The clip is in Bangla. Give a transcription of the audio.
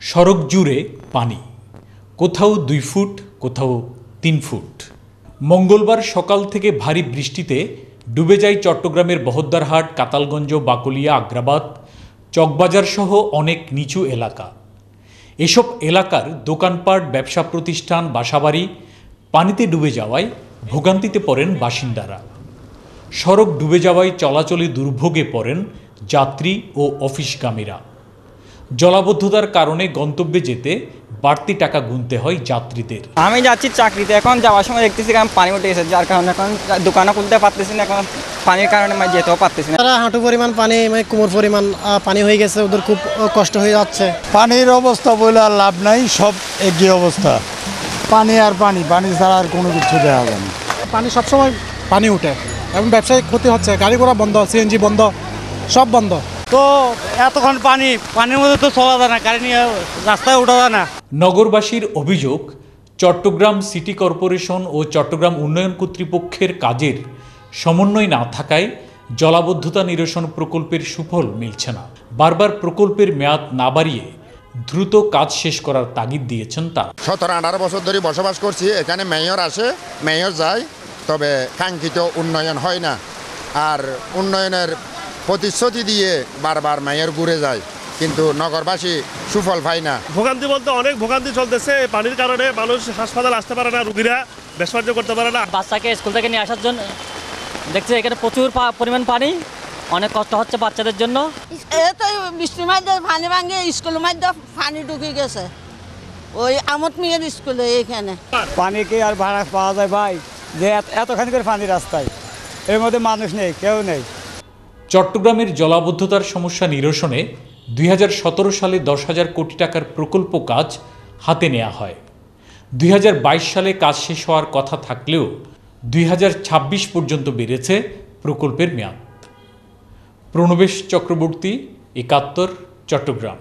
সড়ক জুড়ে পানি, কোথাও 2 ফুট, কোথাও 3 ফুট। মঙ্গলবার সকাল থেকে ভারী বৃষ্টিতে ডুবে যায় চট্টগ্রামের বহদ্দারহাট, কাতালগঞ্জ, বাকলিয়া, আগ্রাবাদ, চকবাজার সহ অনেক নিচু এলাকা। এসব এলাকার দোকানপাট, ব্যবসা প্রতিষ্ঠান, বাসাবাড়ি পানিতে ডুবে যাওয়ায় ভোগান্তিতে পড়েন বাসিন্দারা। সড়ক ডুবে যাওয়ায় চলাচলে দুর্ভোগে পড়েন যাত্রী ও অফিসগামীরা। জলাবদ্ধতার কারণে গন্তব্যে যেতে বাড়তি টাকা গুনতে হয় যাত্রীদের। আমি যাচ্ছি চাকরিতে, এখন যাওয়ার সময় দেখতেছি কারণ পানি উঠে গেছে, যার কারণে এখন দোকানও খুলতে পারতেছি না, এখন পানির কারণে যেতেও পারতেছি না। তারা হাঁটু পরিমাণ পানি, কোমর পরিমাণ পানি হয়ে গেছে, ওদের খুব কষ্ট হয়ে যাচ্ছে। পানির অবস্থা বলে আর লাভ নাই, সব একই অবস্থা। পানি আর পানি, পানি ছাড়া আর কোনো কিছু দেখা যায় না। পানি সবসময় পানি উঠে এবং ব্যবসায়িক ক্ষতি হচ্ছে, গাড়ি ঘোড়া বন্ধ, সিএনজি বন্ধ, সব বন্ধ। তো এতক্ষণ পানির মধ্যে তো চলা যায় না, গাড়ি নিয়ে রাস্তায় ওঠা যায় না। নগরবাসীর অভিযোগ, চট্টগ্রাম সিটি কর্পোরেশন ও চট্টগ্রাম উন্নয়ন কর্তৃপক্ষের কাজের সমন্বয় না থাকায় জলাবদ্ধতা নিরসন প্রকল্পের সুফল মিলছে না। বারবার প্রকল্পের মেয়াদ না বাড়িয়ে দ্রুত কাজ শেষ করার তাগিদ দিয়েছেন তারা। 17-18 বছর ধরে বসবাস করছি এখানে। মেয়র আসে, মেয়র যায়, তবে কাঙ্ক্ষিত উন্নয়ন হয় না। আর উন্নয়নের প্রতিশ্রুতি দিয়ে বারবার মেয়র ঘুরে যায়, কিন্তু নগরবাসী সুফল পায় না। ভোগান্তি বলতে অনেক ভোগান্তি চলতেছে। পানির কারণে মানুষ হাসপাতাল আসতে পারে না, রুগীরা বেসবার্য করতে পারে না। বাচ্চাকে স্কুল থেকে নিয়ে আসার জন্য দেখছি এখানে প্রচুর পরিমাণ পানি, অনেক কষ্ট হচ্ছে বাচ্চাদের জন্য। বৃষ্টির মধ্যে পানি ভাঙে, স্কুলের মধ্যে পানি ঢুকে গেছে, ওই আমত মিয়ার স্কুলে এখানে। পানি কি আর ভাড়া পাওয়া যায় ভাই, যে এতখানি করে পানি রাস্তায়, এর মধ্যে মানুষ নেই, কেউ নেই। চট্টগ্রামের জলাবদ্ধতার সমস্যা নিরসনে 2017 সালে 10,000 কোটি টাকার প্রকল্প কাজ হাতে নেওয়া হয়। 2022 সালে কাজ শেষ হওয়ার কথা থাকলেও 2026 পর্যন্ত বেড়েছে প্রকল্পের মেয়াদ। প্রণবেশ চক্রবর্তী, 71, চট্টগ্রাম।